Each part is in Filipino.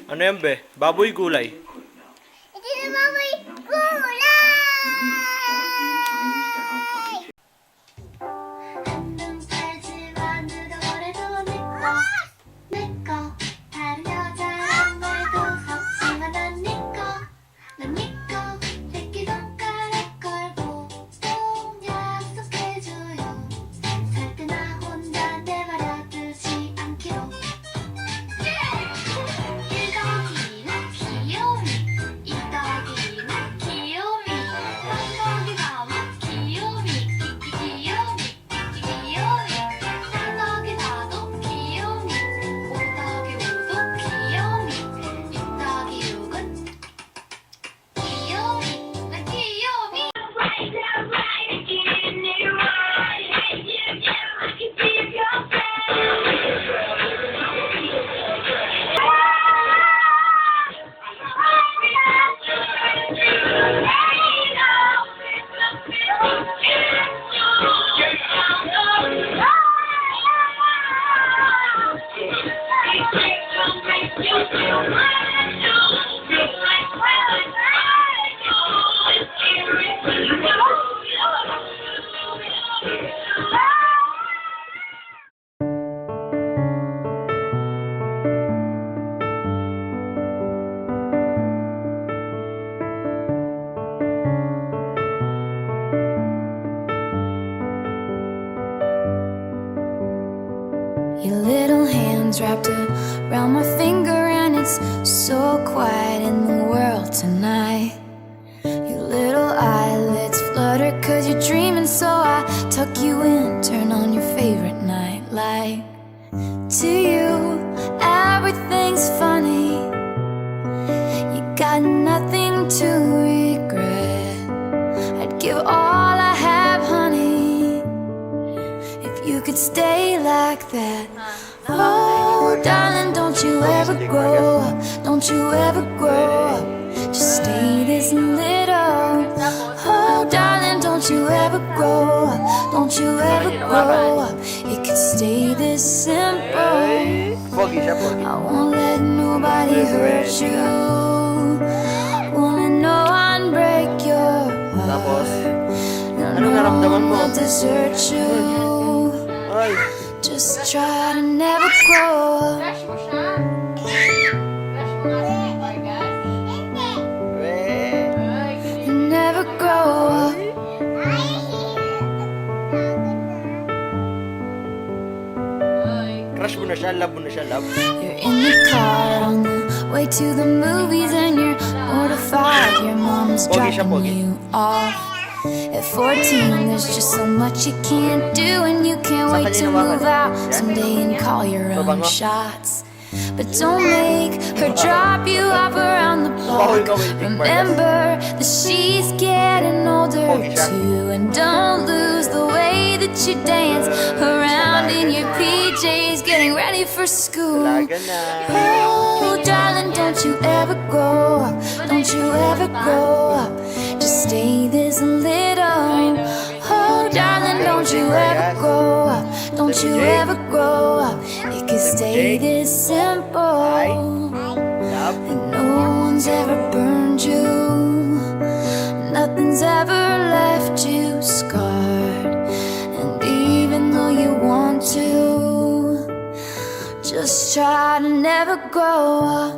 Ano yan, be? Baboy gulay. Hindi na mamay gulay! 한눈 팔지 만들어버려도 내꺼 다른 여자랑 말도 섞지만 난 네꺼 새끼 손가락 걸고 꼭 약속해줘요 살 때 나 혼자 내버려두지 않기로 1 더하기는 귀요미 2 더하기는 귀요미 3 더하기 4는 귀요미 귀요미 4 더하기 4도 귀요미 5 더하기 5도 귀요미 6 더하기 6은 귀요미 난 귀요미 Your little hands wrapped around my finger, and it's so quiet in the world tonight. Your little eyelids flutter 'cause you're dreaming, so I tuck you in, turn on your favorite night light. To you, everything's funny. You got nothing to regret. I'd give all I have, honey, if you could stay like that. Oh, darling, don't you ever grow up. Don't you ever grow up. Just stay this little. Oh, darling, don't you ever grow up. Don't you ever grow up. It could stay this simple. Pogi siya, pogi. I won't let nobody hurt you. Won't let no one break your Tapos, heart. anong naramdaman mo? I'll desert you. Ay, Just try to never grow up. Flash mo siya. Flash mo nga si Vargas. Ay, And never grow up. crush mo na siya, love mo na siya, love. You're in the car on the way to the movies, and you're mortified your mom's Pogi siya, dropping pogi. you off. At 14, there's just so much you can't do, and you can't Saan wait ka to ginawa move ka? out someday and call your own Mabango? shots. But don't make her drop you off around the block. Remember that she's getting older Pogi siya. too, and don't lose the way that you dance around in your PJs, getting ready for school. Talaga na. Oh, darling, don't you ever grow up. Don't you ever grow up. Just stay this little. Oh, darling, don't you ever grow up. Don't you ever grow up. It could stay this simple. Love. And no one's ever burned you. Nothing's ever left you scarred. And even though you want to, just try to never grow up.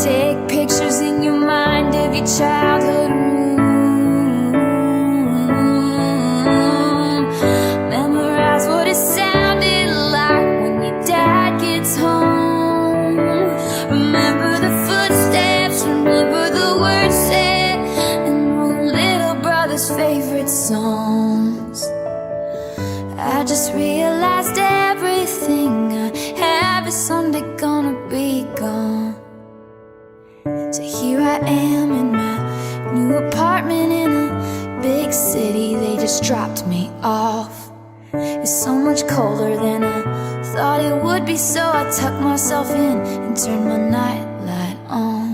Take pictures in your mind of your childhood room. Memorize what it sounded like when your dad gets home. Remember the footsteps, remember the words said, and your little brother's favorite songs. I just realized everything I have is someday gonna be gone. So here I am in my new apartment in a big city. They just dropped me off. It's so much colder than I thought it would be, so I tucked myself in and turned my nightlight on.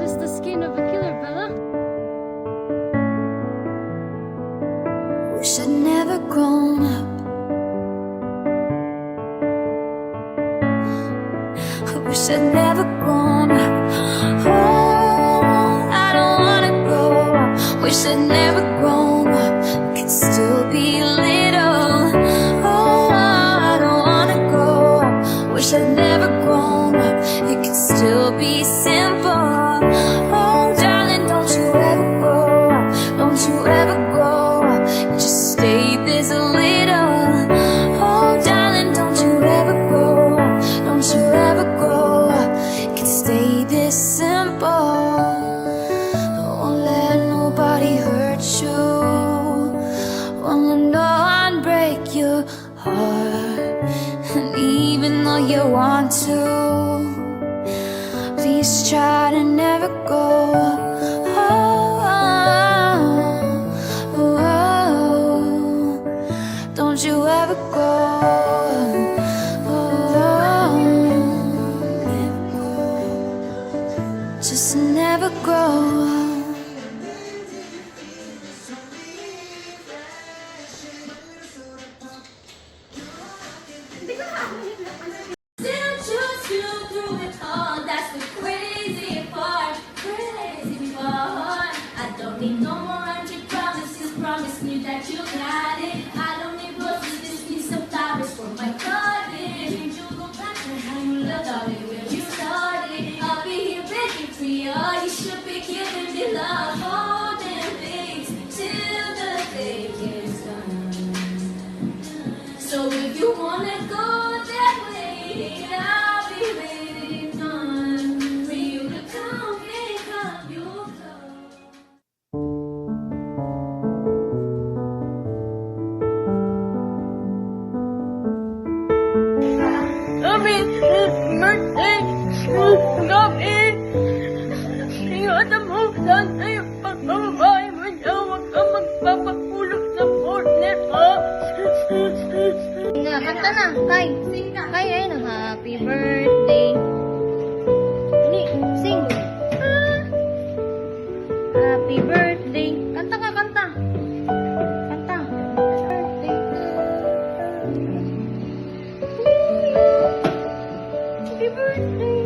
this is the skin of a killer, Bella. Wish I'd never grown up. I wish I'd never grown up. Oh, I don't wanna grow up. Wish I'd never grown up. Could still be little. Oh, I don't wanna grow up. Wish I'd never grown up. It could still be simple. Oh, darling, don't you ever grow up. Don't you ever grow up. Just stay this little. Oh, darling, don't you ever grow up. Don't you ever grow up. It could stay this simple. Won't let nobody hurt you. Won't let no one break your heart. And even though you want to, please try to never go. Oh, oh, oh. Don't you ever go. Oh, never go. Just never grow. Still choose you through it all. That's the crazy part. Crazy part. I don't need no more empty promises. Promise me that you got it. I don't need roses. Just need some flowers for my garden. Need you go back to how you loved it when you started. I'll be here begging for you. You should be giving me love. Holding things till the day gets done. So if you wanna go that way, I'll be waiting on for you to come pick up your clothes. Gabi, birthday, gabi. Ingatan mo, sana yung pagkababae mo niya. Huwag ka magpapakulog sa Fortnite, ha? Kanta na, Kai. Kai, ayun ang happy birthday. Dali, sing. Happy birthday. Kanta ka, kanta. Kanta. Birthday. Happy birthday.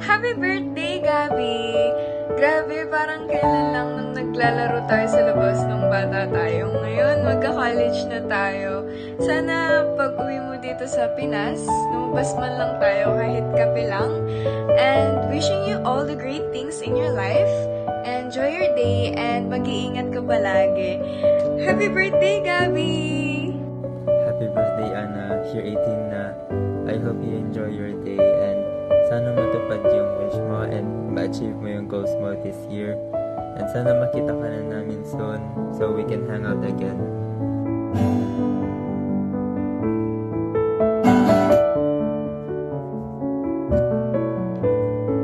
Happy birthday, Gabi! Grabe, parang kailan lang nung naglalaro tayo sa labas nung bata tayo. Ngayon, magka-college na tayo. Sana pag-uwi mo dito sa Pinas, lumabas man lang tayo kahit kape lang. And wishing you all the great things in your life. Enjoy your day and mag-iingat ka palagi. Happy birthday, Gabi! Happy birthday, Anna. You're 18 na. I hope you enjoy your day and sana matupad yung wish mo and ma-achieve mo yung goals mo this year. And sana makita ka na namin soon so we can hang out again.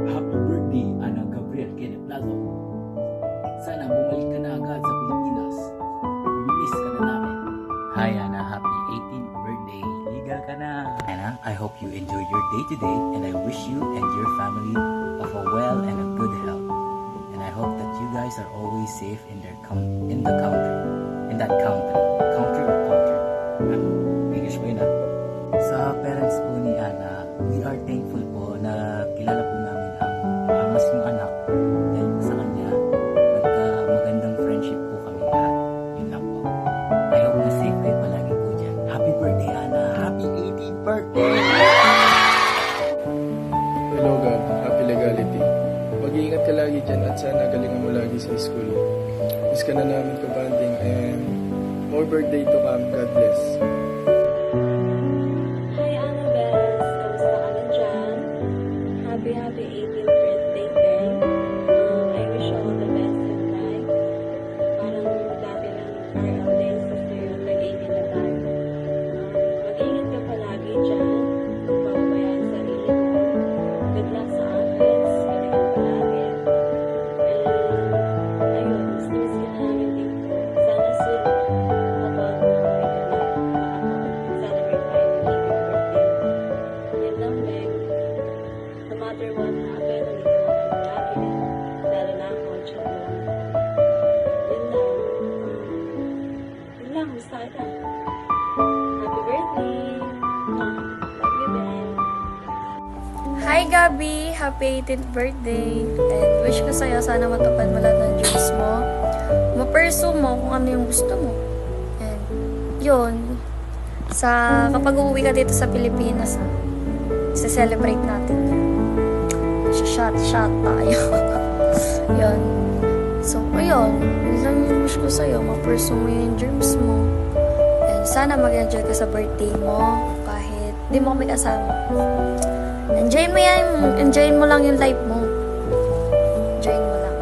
Happy birthday, Ana Gabriel Kenneth Lazo. Sana bumalik ka na agad sa Pilipinas. Miss ka na namin. Hi, Ana. Happy 18th birthday. Legal ka na. Anna, I hope you enjoy your day today and I wish you and your family of a well and a good health. And I hope that you guys are always safe in that country. Country or country? English mo yun, ah. Sa parents po ni Ana, we are thankful po na kilala po namin ang maangas yung anak. Dahil sa kanya, magandang friendship po kami lahat. Yun lang po. I hope na safe kayo palagi po dyan. Happy birthday, Ana! Happy 18th birthday! Hello, Gab. Happy legality. Mag-iingat ka lagi dyan at sana galingan mo lagi sa school. Miss ka na namin kabanding and more birthday to come. God bless. Hi, Annabelle. Kamusta ka na dyan? Happy 18th birthday, Ben. I wish you all the best in life. Parang dati lang RL days gusto yung nag-18 na tayo. Mag-ingat ka palagi dyan. Huwag pababayaan sa sarili mo. Good luck sa office. Ingat ka palagi. And, ayun, miss ka namin dito. Sana soon, kapag makakita na, Gabi! Happy 18th birthday! And wish ko sa'yo, sana matupad mo lahat ng dreams mo. Ma-pursue mo kung ano yung gusto mo. And yun, kapag uuwi ka dito sa Pilipinas, celebrate natin yun. Shot tayo. Yun. So, ayun. Yun lang yung wish ko sa'yo. Ma-pursue mo yung dreams mo. And sana mag-enjoy ka sa birthday mo. Kahit di mo kami kasama. Enjoy mo yan. Enjoy mo lang yung life mo. Enjoy mo lang.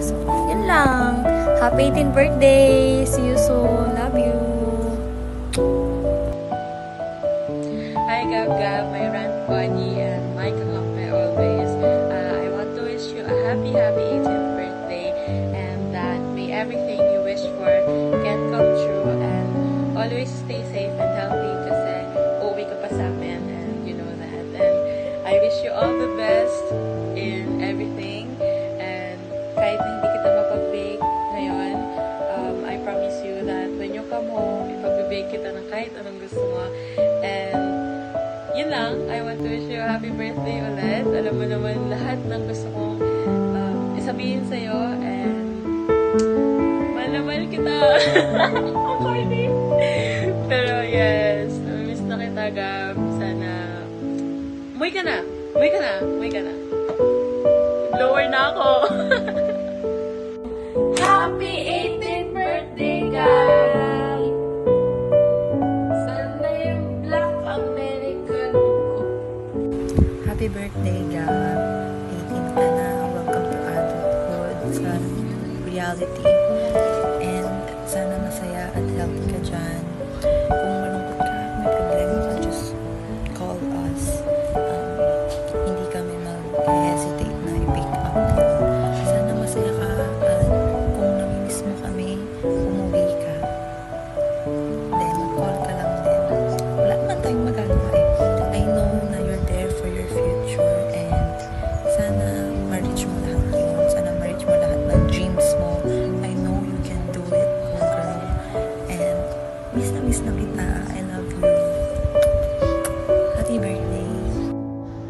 So, yun lang. Happy 18th birthday. See you soon. Love you. Hi Gab, my rant buddy and my kakamay always. I want to wish you a happy 18th birthday and that may everything you wish for can come true and always stay safe and healthy kasi uuwi ka pa sa amin and you know that. And I wish you all the best in everything and kahit hindi kita mapag-bake ngayon, I promise you that when you come home, ipag-bake kita ng kahit anong gusto mo. And yun lang, I want to wish you a happy birthday ulit. Alam mo naman lahat ng gusto kong isabihin sa'yo and mahal na mahal kita. Ang corny. Pero yes, namimiss na kita, Gab. Sana umuwi ka na. Lower na ako. Happy 18th birthday, Gab! Sana yung Black American ko. Happy birthday, Gab. 18 ka na. Welcome to adulthood sa reality. And sana masaya at healthy ka dyan. Kung malungkot ka, may problema ka, just call us. Hindi kami mag-hesitate na i-pick up you. Sana masaya ka at kung namimiss mo kami, umuwi ka. Then, mag-call ka lang din. Wala naman tayong magagawa eh. I know na you're there for your future and sana ma-reach mo lahat yun. Sana ma-reach mo lahat ng dreams mo. I know you can do it, girl. And miss na kita. I love you. Happy birthday.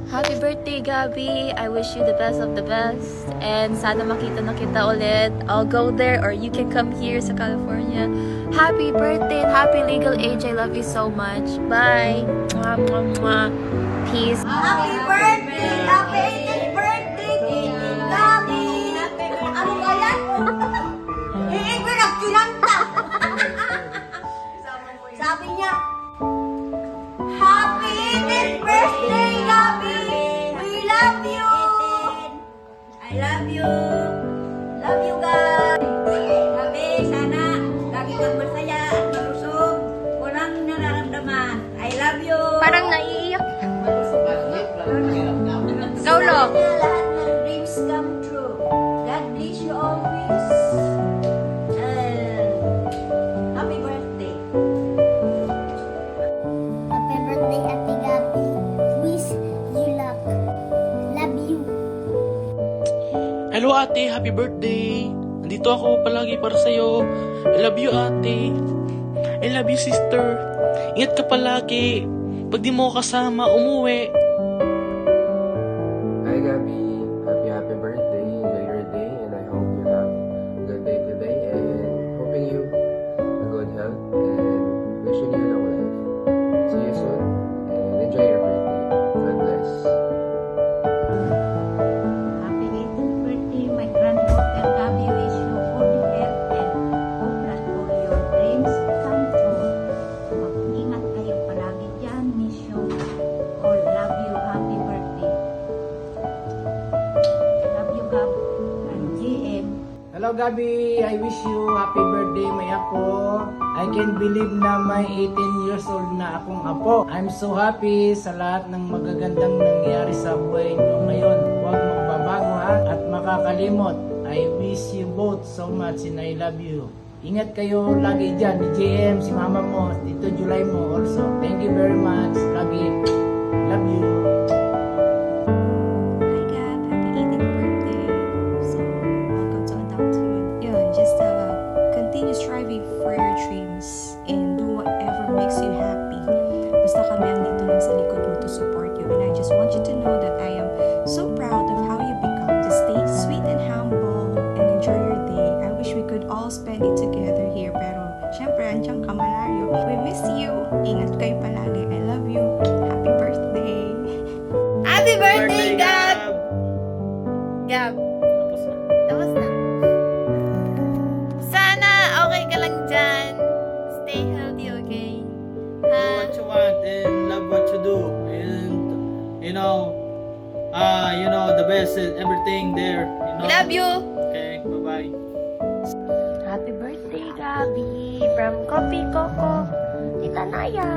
Happy birthday, Gabby. I wish you the best of the best. And sana makita na kita ulit. I'll go there or you can come here sa California. Happy birthday and happy legal age. I love you so much. Bye. Mwah, mwah, mwah. Peace. Happy birthday! Happy 18th birthday! Gabi! Ano ba yan? Hindi na kinanta! Sabi niya, Happy 18th birthday, Gabi! We love you! I love you! Love you, guys! Gabi, sana lagi kang masaya at malusog. Walang nararamdaman. I love you! Parang naiiyak. Ikaw, Lo. Sana lahat ng dreams come true. God bless you always. And happy birthday. Happy birthday, Ate Gabi. Wish you luck. Love you. Hello ate, happy birthday! Nandito ako palagi para sa'yo. I love you ate. I love you sister. Ingat ka palagi. Pag di mo kasama, umuwi. Hi Gabby, happy birthday, enjoy your day and I hope you have a good day today and hoping you a good health and wishing you long life. See you soon and enjoy your birthday. God bless. Happy 18th birthday, my granddaughter Gabi. Wish you good health and hope that all your dreams come true. Mag-ingat kayo palagi dyan. Miss you all. Love you. Happy birthday. Love you, Gab. And GM. Hello Gabi, I wish you happy birthday my apo. I can't believe na may 18 years old na akong apo. I'm so happy sa lahat ng magagandang nangyari sa buhay niyo ngayon. Huwag magbabago ha at makakalimot. I wish you both so much and I love you. Ingat kayo lagi dyan ni JM, si mama mo, Tito July mo also. Thank you very much. Lagi. Love you. Hi, Gab. Happy 18th birthday. So, welcome to adulthood. Yun, just continue striving for your dreams and do whatever makes you happy. Basta kami andito lang sa likod mo to support you. And I just want you to know that I am finally together here. Pero, syempre, andyan ka malayo. We miss you. Ingat kayo palagi. I love you. Happy birthday. Happy birthday, Gab! Gab. Tapos na. Sana okay ka lang dyan. Stay healthy, okay? Do what you want and love what you do, and the best is everything there. Love you! Okay, bye-bye. Happy birthday, Gabi! From Coffee Coco, Tita Naya!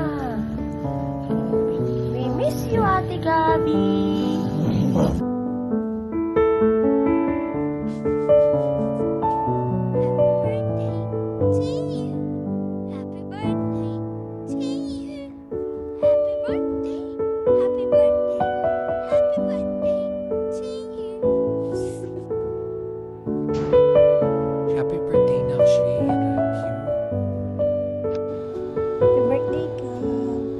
We miss you, Ate Gabi! Happy birthday, Nakshi. I love you. Happy birthday ka.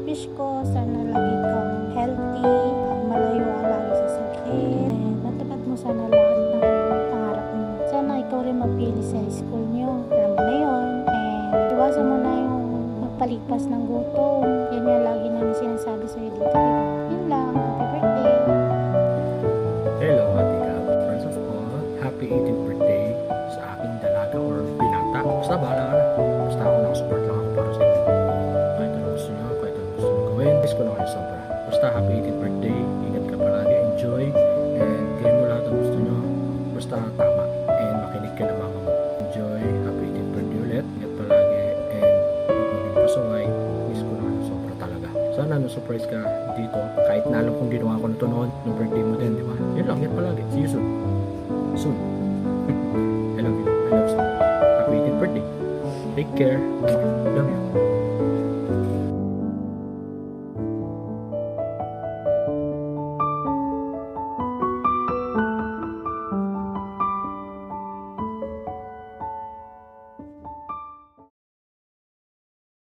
Wish ko sana lagi kang healthy, malayo ang lagi sa sakit, and matupad mo sana lahat ng pangarap mo. Sana ikaw rin mapili sa school niyo. Alam mo na yun. And iwasan mo na yung magpalipas ng gutom. Yan yung lagi namin sinasabi sa'yo dito, diba? Yun lang. Happy birthday. Hello, Ate Gab. First of all, happy 18th birthday sa aking dalaga or binata. Basta bahala ka na. Basta ako nakasupport lang ako para sa inyo. Kahit ano gusto nyo, kahit ano gusto nyo gawin, miss ko na kayo sobra. Basta happy 18th birthday. Ingat ka palagi, enjoy, and gawin mo lahat ang gusto nyo. Basta tama, and makinig ka na mama mo. Enjoy, happy 18th birthday ulit. Ingat palagi, and huwag maging pasaway. Miss ko na kayo sobra talaga. Sana na-surprise ka dito, kahit na alam kong ginawa ko na to noon, nung birthday mo din, di ba? Yun lang, ingat palagi. See you soon. Soon. I love you. I love you so much. Happy 18th birthday. Take care. Love you.